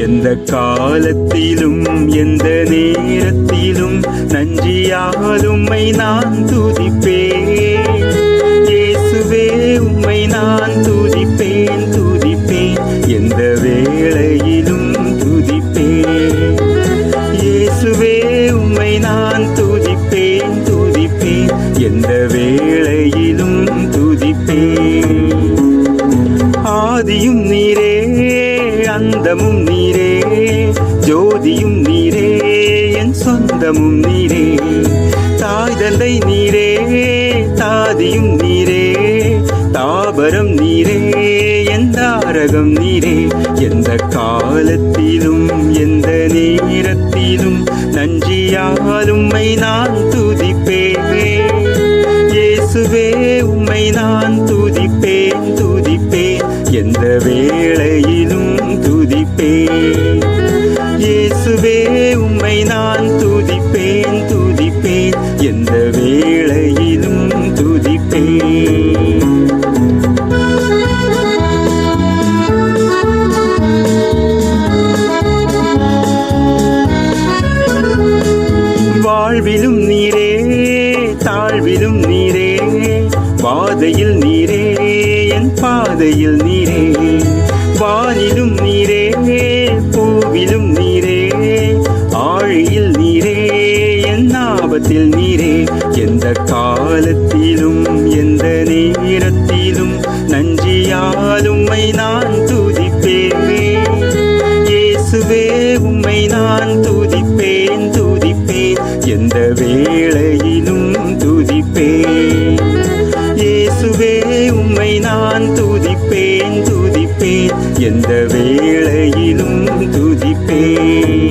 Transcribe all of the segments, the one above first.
எந்த காலத்திலும் எந்த நேரத்திலும் நன்றியால் உம்மை நான் துதிப்பேன். இயேசுவே உம்மை நான் துதிப்பேன் துதிப்பேன், எந்த வேளையிலும் துதிப்பேன். இயேசுவே உம்மை நான் துதிப்பேன் துதிப்பேன், எந்த வேளையிலும் துதிப்பேன். ஆதியும் நீரே அந்தமும் நீரே, ஜோதியும் நீரே என் சொந்தமும் நீரே. தாய் தந்தை நீரே தாதியும் நீரே, தாபரம் நீரே என் தாரகம் நீரே. எந்த காலத்திலும் எந்த நேரத்திலும் நன்றியால் உம்மை நான் துதிப்பேன். இயேசுவே உம்மை நான் துதிப்பேன் துதிப்பேன், எந்த வேளையிலும் துதிப்பேன். இயேசுவே உம்மை நான் துதிப்பேன் துதிப்பேன், எந்த வேளையிலும் துதிப்பேன். வாழ்விலும் நீரே தாழ்விலும் நீரே, பாதையில் நீரே என் பாதையில் நீரே. வானிலும் நீரே பூவிலும் நீரே, ஆழியில் நீரே என் ஆபத்தில் நீரே. எந்த காலத்திலும் எந்த நேரத்திலும் நன்றியால் உம்மை நான் துதிப்பேன். இயேசுவே உம்மை நான் துதிப்பேன் துதிப்பேன், எந்த வேளையிலும் துதிப்பேன். இயேசுவே உம்மை நான் துதிப்பேன் துதிப்பேன், எந்த வேளையிலும் துதிப்பேன்.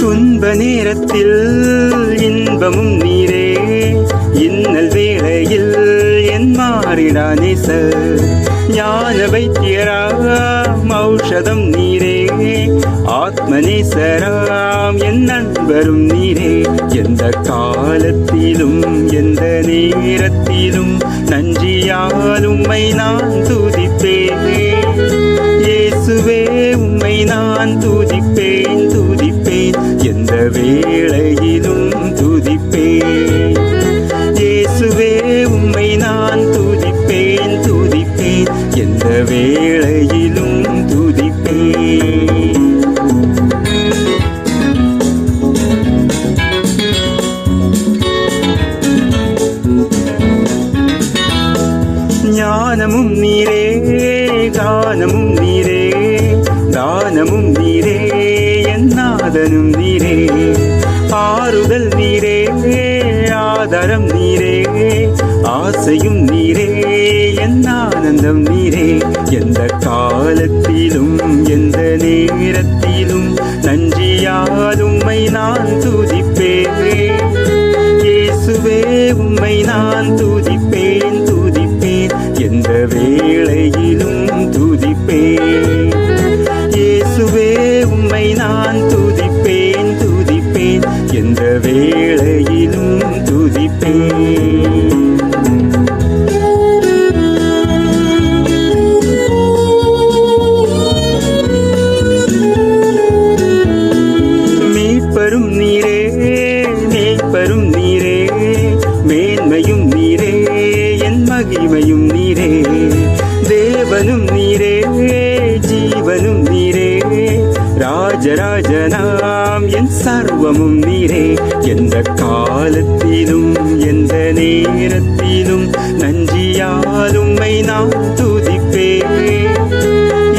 துன்ப நேரத்தில் இன்பமும் நீரே, இன்னல் வேளையில் என் மாறிடா நேசர். ஞான வைத்தியராம் ஔஷதம் நீரே, ஆத்மநேசராம் என் நண்பரும் நீரே. எந்த காலத்திலும் எந்த நேரத்திலும் நன்றியால் உம்மை நான் துதிப்பேன். இயேசுவே உம்மை நான் துதிப்பேன் துதிப்பேன், எந்த வேளையிலும் துதிப்பேன். இயேசுவே உம்மை நான் துதிப்பேன் துதிப்பேன், எந்த வேளையிலும் துதிப்பேன். ஞானமும் நீரே கானமும் நீரே, தானமும் நீரே என் நாதனும் நீரே. ஆறுதல் நீரே ஆதாரம் நீரே, ஆசையும் நீரே என் ஆனந்தம் நீரே. எந்த காலத்திலும் எந்த நேரத்திலும் நன்றியால் உம்மை நான் துதிப்பேன். இயேசுவே உம்மை நான் துதிப்பேன் துதிப்பேன், எந்த வேளையிலும் துதிப்பேன். இயேசுவே உம்மை நான் துதிப்பேன் துதிப்பேன், எந்த வேளையிலும் துதிப்பேன். மீட்பரும் நீரே மேய்ப்பரும் நீரே, மேன்மையும் நீரே என் மகிமையும் நீரே. தேவனும் நீரே ஜீவனும் நீரே, ராஜராஜனாம் என் சர்வமும் நீரே. எந்த காலத்திலும் எந்த நேரத்திலும் நன்றியால் உம்மை நான் துதிப்பேன்.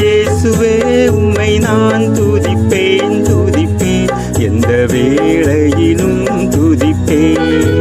இயேசுவே உம்மை நான் துதிப்பேன் துதிப்பேன், எந்த வேளையிலும் துதிப்பேன்.